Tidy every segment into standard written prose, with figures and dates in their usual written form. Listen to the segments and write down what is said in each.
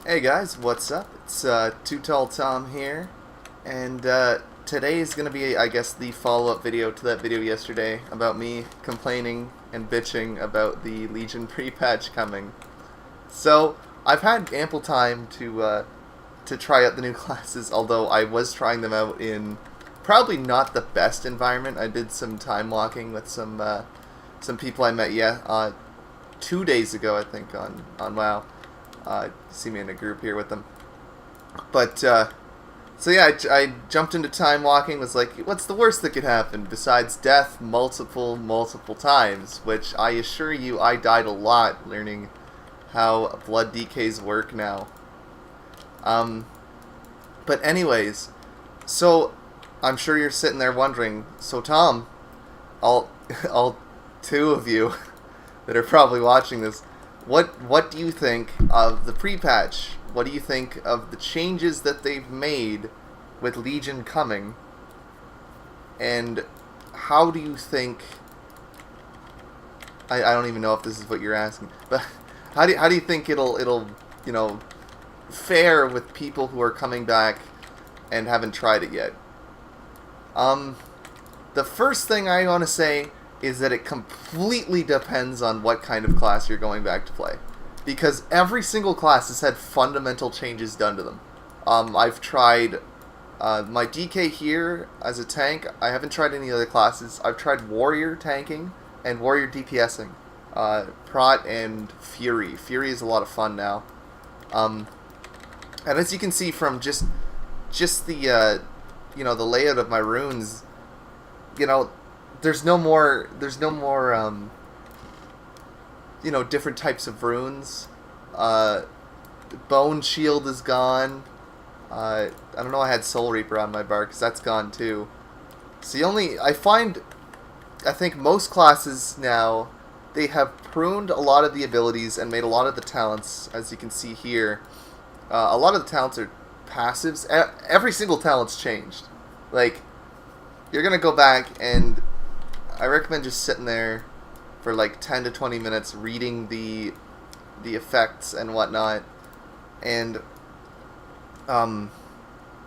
Hey guys, what's up? It's Too Tall Tom here, and today is going to be, I guess, the follow-up video to that video yesterday about me complaining and bitching about the Legion pre-patch coming. So, I've had ample time to try out the new classes, although I was trying them out in probably not the best environment. I did some time walking with some people I met, 2 days ago, I think, on WoW. See me in a group here with them. But, so yeah, I jumped into time walking, was like, what's the worst that could happen besides death multiple times, which I assure you I died a lot learning how blood decays work now. But anyways, so I'm sure you're sitting there wondering, so Tom, all two of you that are probably watching this, what do you think of the pre-patch? What do you think of the changes that they've made with Legion coming? And how do you think... I don't even know if this is what you're asking, but how do you think it'll fare with people who are coming back and haven't tried it yet? The first thing I want to say is that it completely depends on what kind of class you're going back to play. Because every single class has had fundamental changes done to them. I've tried my DK here as a tank. I haven't tried any other classes. I've tried Warrior tanking and Warrior DPSing. Prot and Fury. Fury is a lot of fun now. And as you can see from just the the layout of my runes, there's no more different types of runes. Bone Shield is gone. I don't know, I had Soul Reaper on my bar because that's gone too. So I think most classes now, they have pruned a lot of the abilities and made a lot of the talents, as you can see here. A lot of the talents are passives. Every single talent's changed. Like, you're going to go back, and I recommend just sitting there for like 10 to 20 minutes reading the effects and whatnot. And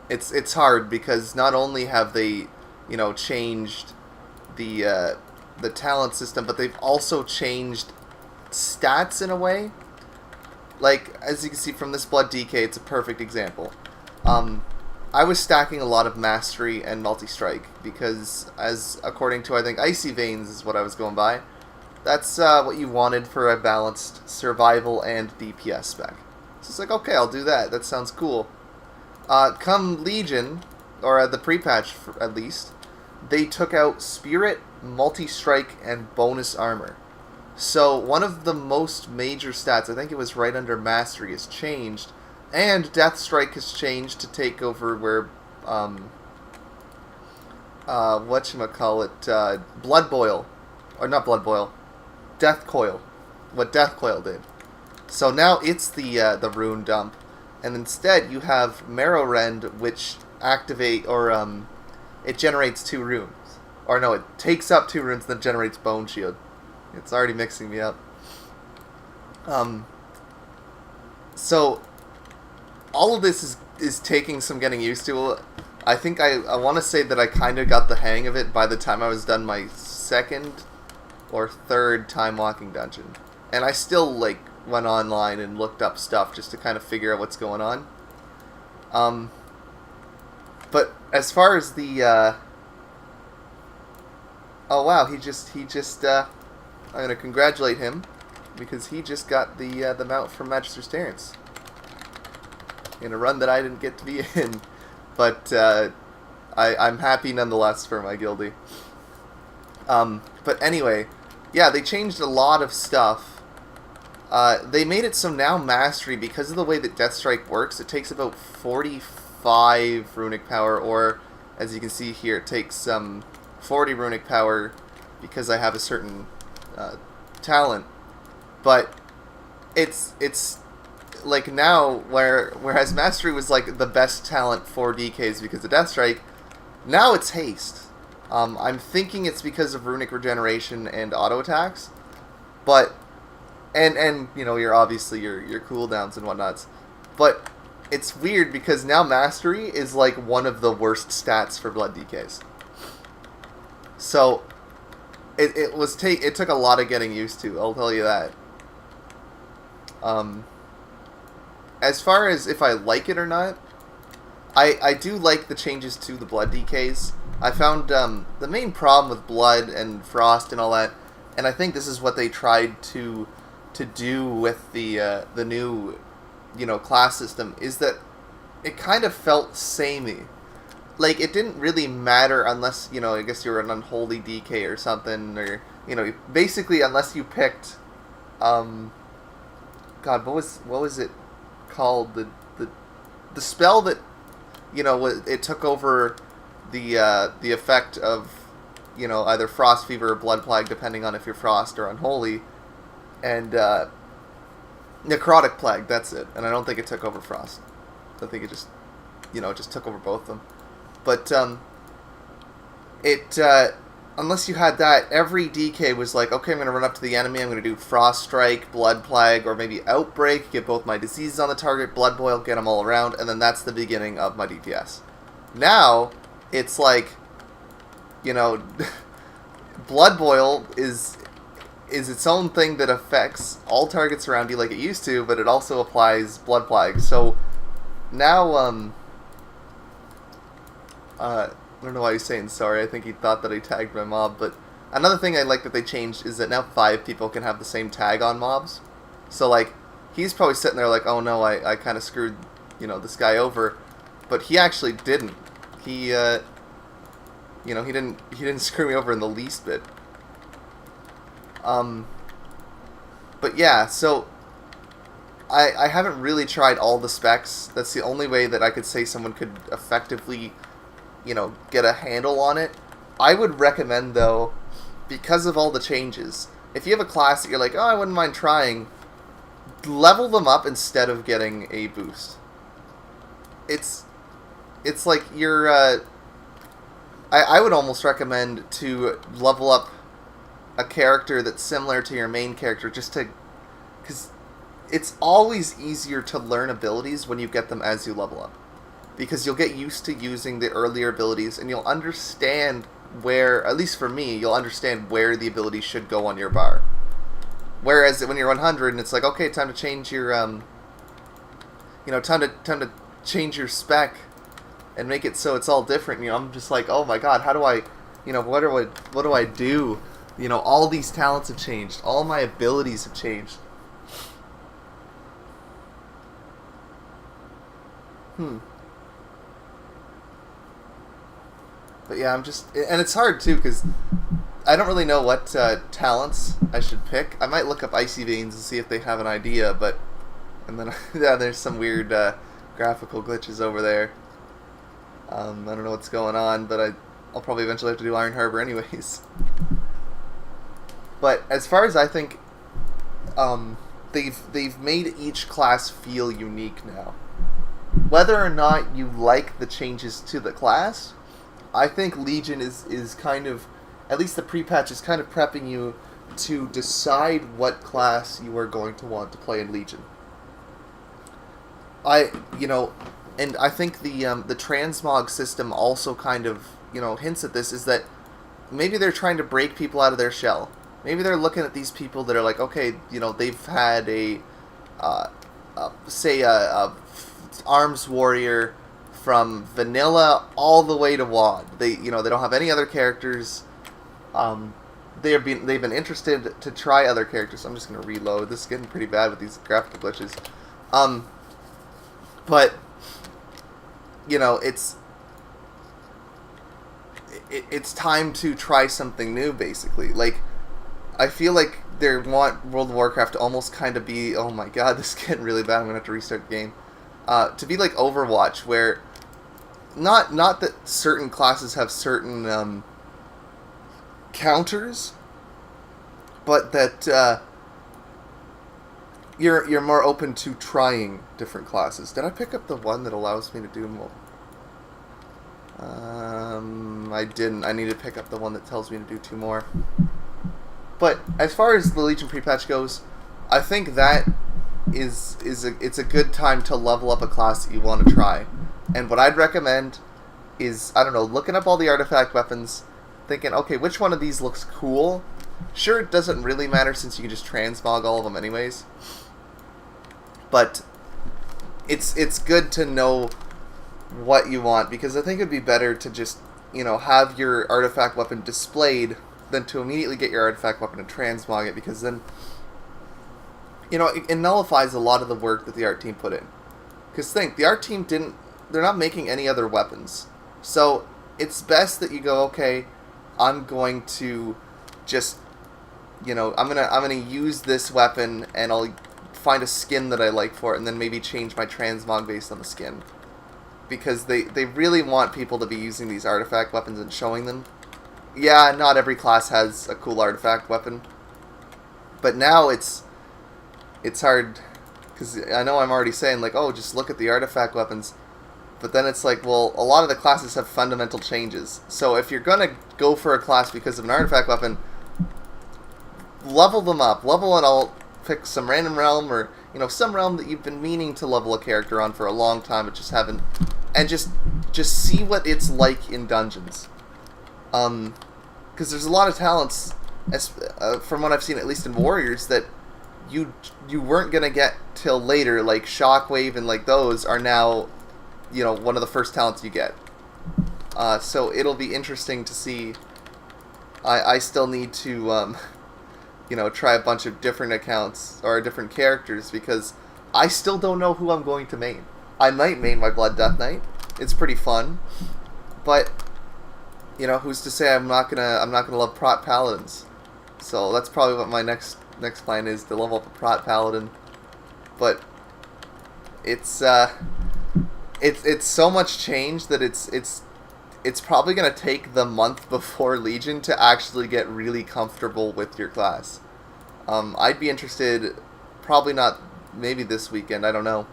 it's hard because not only have they changed the talent system, but they've also changed stats in a way. Like, as you can see from this Blood DK, it's a perfect example. I was stacking a lot of Mastery and Multi-Strike because, according to, I think, Icy Veins is what I was going by. That's what you wanted for a balanced survival and DPS spec. So it's like, okay, I'll do that. That sounds cool. Come Legion, or the pre-patch at least, they took out Spirit, Multi-Strike, and Bonus Armor. So one of the most major stats, I think it was right under Mastery, has changed. And Death Strike has changed to take over where, Blood Boil, or not Blood Boil, Death Coil, what Death Coil did. So now it's the rune dump, and instead you have Marrow Rend, which it generates 2 runes. Or no, it takes up 2 runes, then generates Bone Shield. It's already mixing me up. So all of this is taking some getting used to. I think I want to say that I kind of got the hang of it by the time I was done my second or third time walking dungeon. And I still went online and looked up stuff just to kind of figure out what's going on. But as far as the oh wow, he just I'm gonna congratulate him because he just got the mount from Magister's Terrence in a run that I didn't get to be in, but I'm happy nonetheless for my guildie. But anyway, yeah, they changed a lot of stuff. They made it so now Mastery, because of the way that Death Strike works, it takes about 45 runic power, or as you can see here, it takes 40 runic power because I have a certain talent. But it's like now, whereas Mastery was like the best talent for DKs because of Death Strike, now it's Haste. I'm thinking it's because of runic regeneration and auto attacks, but and your cooldowns and whatnots. But it's weird because now Mastery is like one of the worst stats for Blood DKs. So it took a lot of getting used to, I'll tell you that. As far as if I like it or not, I do like the changes to the Blood DKs. I found the main problem with Blood and Frost and all that, and I think this is what they tried to do with the new, class system, is that it kind of felt samey. Like, it didn't really matter unless, I guess you were an unholy DK or something, or, basically unless you picked, God, what was it called? The spell that, it took over the effect of, either Frost Fever or Blood Plague, depending on if you're Frost or Unholy, and Necrotic Plague, that's it. And I don't think it took over Frost. I think it just, it just took over both of them. But unless you had that, every DK was like, okay, I'm going to run up to the enemy, I'm going to do Frost Strike, Blood Plague, or maybe Outbreak, get both my diseases on the target, Blood Boil, get them all around, and then that's the beginning of my DPS. Now, it's like, Blood Boil is its own thing that affects all targets around you like it used to, but it also applies Blood Plague. So, now, I don't know why he's saying sorry. I think he thought that I tagged my mob. But another thing I like that they changed is that now 5 people can have the same tag on mobs. So, like, he's probably sitting there like, oh no, I kind of screwed, this guy over. But he actually didn't. He, he didn't screw me over in the least bit. But yeah, so I haven't really tried all the specs. That's the only way that I could say someone could effectively, get a handle on it. I would recommend, though, because of all the changes, if you have a class that you're like, oh, I wouldn't mind trying, level them up instead of getting a boost. It's like you're, I would almost recommend to level up a character that's similar to your main character, just to, because it's always easier to learn abilities when you get them as you level up. Because you'll get used to using the earlier abilities, and you'll understand where, at least for me, you'll understand where the ability should go on your bar. Whereas when you're 100, and it's like, okay, time to change your, time to change your spec, and make it so it's all different. I'm just like, oh my god, how do I, what do I do? All these talents have changed. All my abilities have changed. But yeah, and it's hard too, because I don't really know what talents I should pick. I might look up Icy Veins and see if they have an idea, and then, yeah, there's some weird graphical glitches over there. I don't know what's going on, but I'll probably eventually have to do Iron Harbor anyways. But as far as I think, they've made each class feel unique now. Whether or not you like the changes to the class, I think Legion is kind of, at least the pre-patch is kind of prepping you to decide what class you are going to want to play in Legion. And I think the transmog system also kind of, hints at this, is that maybe they're trying to break people out of their shell. Maybe they're looking at these people that are like, okay, they've had say a arms warrior from vanilla all the way to WoD. They don't have any other characters. They've been interested to try other characters. I'm just gonna reload. This is getting pretty bad with these graphical glitches. But it's time to try something new, basically. Like, I feel like they want World of Warcraft to almost kind of be, oh my god, this is getting really bad, I'm gonna have to restart the game. To be like Overwatch, where not that certain classes have certain counters, but that you're more open to trying different classes. Did I pick up the one that allows me to do more? I didn't. I need to pick up the one that tells me to do 2 more. But as far as the Legion pre-patch goes, I think that it's a good time to level up a class that you want to try. And what I'd recommend is, I don't know, looking up all the artifact weapons, thinking, okay, which one of these looks cool? Sure, it doesn't really matter since you can just transmog all of them anyways. But it's good to know what you want, because I think it'd be better to just, you know, have your artifact weapon displayed than to immediately get your artifact weapon and transmog it, because then, you know, it nullifies a lot of the work that the art team put in. Because think, the art team they're not making any other weapons. So it's best that you go, okay, I'm going to just, you know, I'm gonna use this weapon, and I'll find a skin that I like for it, and then maybe change my transmog based on the skin. Because they really want people to be using these artifact weapons and showing them. Yeah, not every class has a cool artifact weapon. But now it's hard, because I know I'm already saying, like, oh, just look at the artifact weapons. But then it's like, well, a lot of the classes have fundamental changes. So if you're going to go for a class because of an artifact weapon, level them up. Level it all. Pick some random realm, or, you know, some realm that you've been meaning to level a character on for a long time but just haven't. And just see what it's like in dungeons. Because there's a lot of talents, from what I've seen, at least in Warriors, that you weren't going to get till later. Like Shockwave and like those are now, you know, one of the first talents you get. So it'll be interesting to see. I still need to, you know, try a bunch of different accounts or different characters, because I still don't know who I'm going to main. I might main my Blood Death Knight. It's pretty fun, but you know, who's to say I'm not gonna love Prot Paladins? So that's probably what my next plan is, to level up a Prot Paladin. But it's so much change that it's probably gonna take the month before Legion to actually get really comfortable with your class. I'd be interested, probably not, maybe this weekend, I don't know,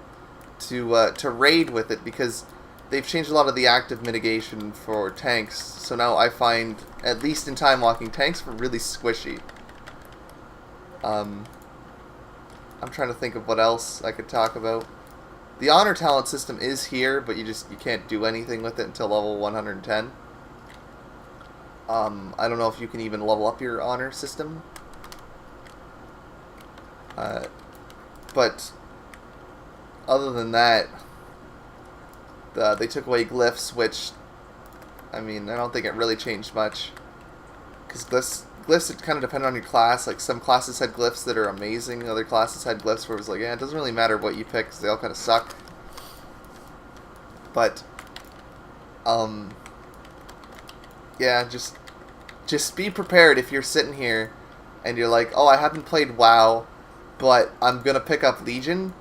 to raid with it, because they've changed a lot of the active mitigation for tanks. So now I find, at least in time walking, tanks were really squishy. I'm trying to think of what else I could talk about. The honor talent system is here, but you can't do anything with it until level 110. I don't know if you can even level up your honor system. But other than that, they took away glyphs, which, I mean, I don't think it really changed much. Because glyphs, it kind of depended on your class. Like, some classes had glyphs that are amazing, other classes had glyphs where it was like, yeah, it doesn't really matter what you pick, because they all kind of suck. But, yeah, just be prepared if you're sitting here and you're like, oh, I haven't played WoW, but I'm gonna pick up Legion.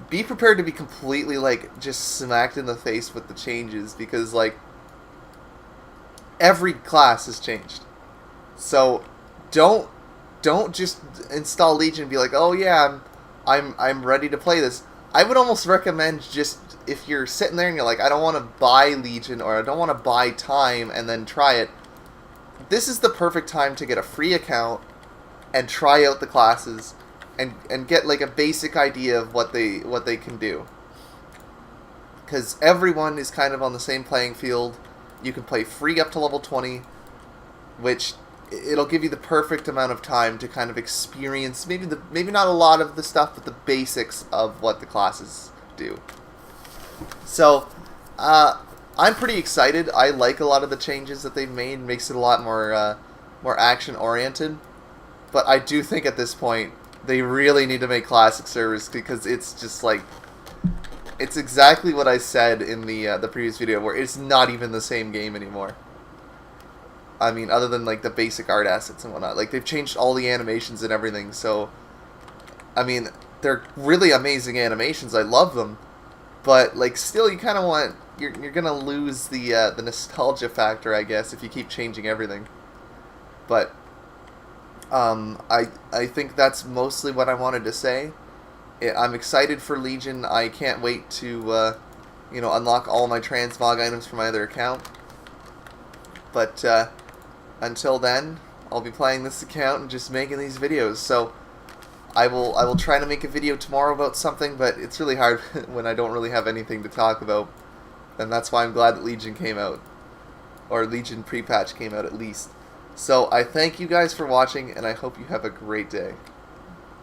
Be prepared to be completely, like, just smacked in the face with the changes, because, like, every class has changed. So don't just install Legion and be like, oh yeah, I'm ready to play this. I would almost recommend, just if you're sitting there and you're like, I don't want to buy Legion, or I don't want to buy time and then try it, this is the perfect time to get a free account and try out the classes and get like a basic idea of what they can do. Because everyone is kind of on the same playing field. You can play free up to level 20, which it'll give you the perfect amount of time to kind of experience maybe not a lot of the stuff, but the basics of what the classes do. So I'm pretty excited. I like a lot of the changes that they've made. It makes it a lot more action oriented. But I do think at this point they really need to make classic servers, because it's just like, it's exactly what I said in the previous video, where it's not even the same game anymore. I mean, other than like the basic art assets and whatnot. Like, they've changed all the animations and everything, so I mean, they're really amazing animations. I love them. But like, still, you kind of want, you're gonna lose the nostalgia factor, I guess, if you keep changing everything. But I think that's mostly what I wanted to say. I'm excited for Legion. I can't wait to unlock all my transmog items for my other account. But until then, I'll be playing this account and just making these videos. So I will try to make a video tomorrow about something, but it's really hard when I don't really have anything to talk about, and that's why I'm glad that Legion came out, or Legion Prepatch came out at least. So I thank you guys for watching, and I hope you have a great day.